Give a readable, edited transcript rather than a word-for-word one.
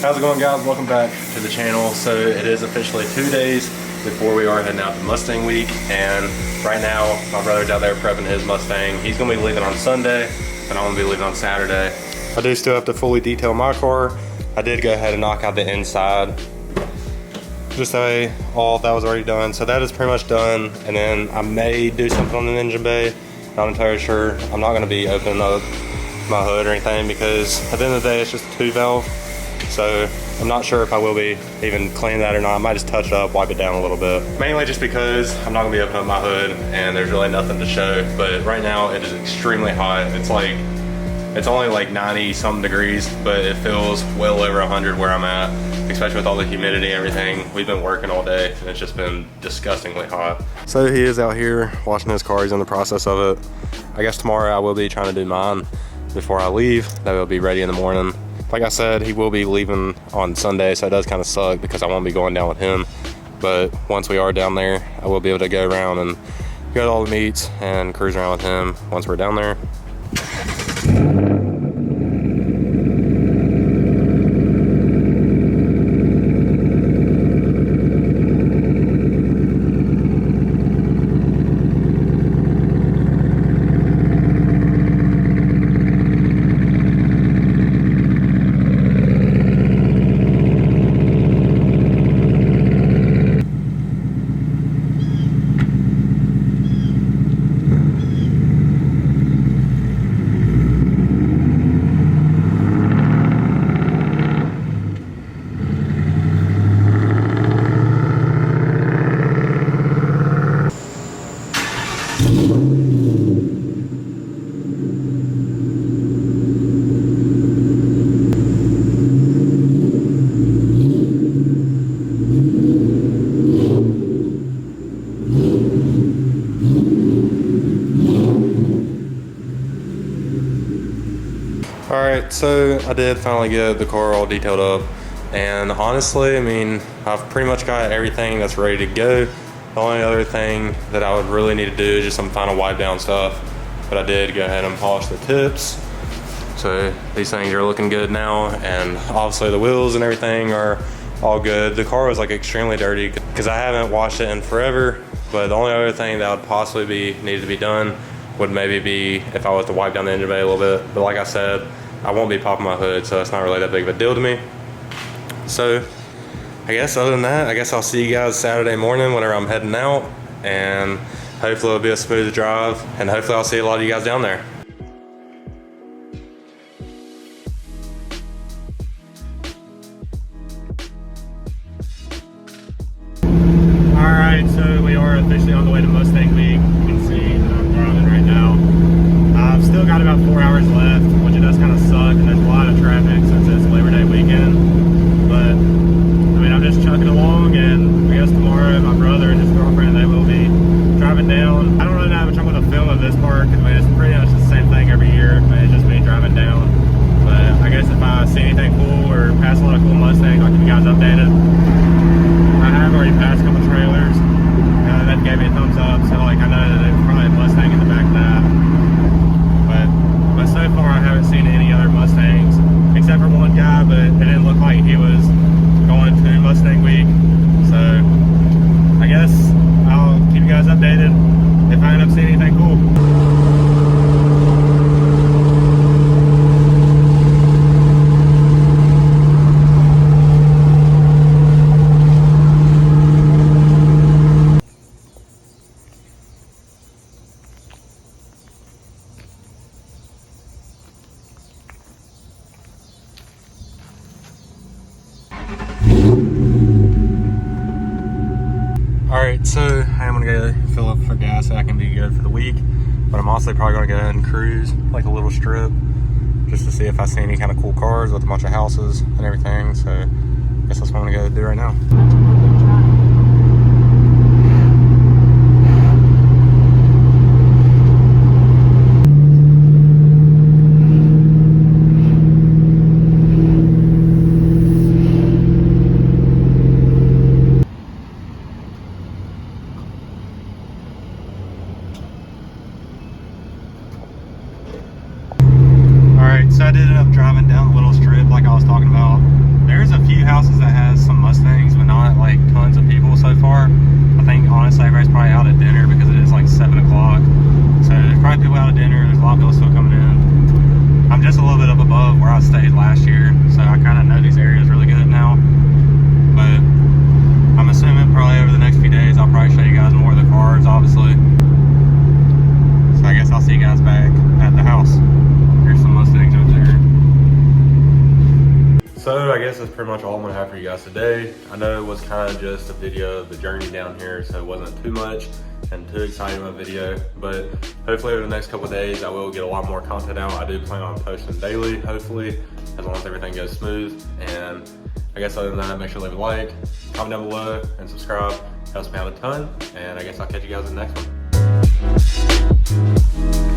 How's it going, guys? Welcome back to the channel. So it is officially 2 days before we are heading out to Mustang week, and right now my brother's out there prepping his Mustang. He's gonna be leaving on Sunday and I'm gonna be leaving on Saturday. I do still have to fully detail my car. I did go ahead and knock out the inside just so all that was already done. So that is pretty much done, and then I may do something on the engine bay. Not entirely sure. I'm not gonna be opening up my hood or anything because at the end of the day it's just a 2-valve. So I'm not sure if I will be even clean that or not. I might just touch it up, wipe it down a little bit. Mainly just because I'm not gonna be opening up my hood and there's really nothing to show. But right now it is extremely hot. It's only like 90 something degrees, but it feels well over 100 where I'm at, especially with all the humidity and everything. We've been working all day and it's just been disgustingly hot. So he is out here washing his car. He's in the process of it. I guess tomorrow I will be trying to do mine before I leave. That will be ready in the morning. Like I said, he will be leaving on Sunday, so it does kind of suck because I won't be going down with him. But once we are down there, I will be able to go around and go to all the meets and cruise around with him once we're down there. Alright, so I did finally get the car all detailed up, and honestly, I mean, I've pretty much got everything that's ready to go. The only other thing that I would really need to do is just some final wipe down stuff, but I did go ahead and polish the tips. So these things are looking good now, and obviously the wheels and everything are all good. The car was like extremely dirty because I haven't washed it in forever, but the only other thing that would possibly be needed to be done would maybe be if I was to wipe down the engine bay a little bit. But like I said, I won't be popping my hood, so it's not really that big of a deal to me. So I guess other than that, I guess I'll see you guys Saturday morning whenever I'm heading out, and hopefully it'll be a smooth drive, and hopefully I'll see a lot of you guys down there. Alright, so we are officially on the way to Mustang Week. You can see that I'm driving right now. I've still got about 4 hours left, which it does kind of suck, and there's a lot of traffic since it's Labor Day weekend. But, I mean, I'm just chucking along, and I guess tomorrow my brother and his girlfriend, they will be driving down. I don't really know how much I'm going to film of this part, because I mean, it's pretty much the same thing every year, but it's just me driving down. But I guess if I see anything cool or pass a lot of cool Mustangs, I'll keep you guys updated. I have already passed a couple trailers, and that gave me a thumbs up, so like I know that there's probably a Mustang in the back of that. But so far I haven't seen any other Mustangs, except for one guy, but it didn't look like he was going to Mustang Week. So I guess I'll keep you guys updated if I end up seeing anything cool. Alright, so I'm gonna go fill up for gas so I can be good for the week, but I'm also probably gonna go ahead and cruise like a little strip just to see if I see any kind of cool cars with a bunch of houses and everything. So I guess that's what I'm gonna go do right now. So I did end up driving down the little strip like I was talking about. There's a So I guess that's pretty much all I'm gonna have for you guys today. I know it was kind of just a video of the journey down here, so it wasn't too much and too exciting of a video, but hopefully over the next couple of days I will get a lot more content out. I do plan on posting daily, hopefully, as long as everything goes smooth. And I guess other than that, make sure to leave a like, comment down below, and subscribe. Helps me out a ton, and I guess I'll catch you guys in the next one.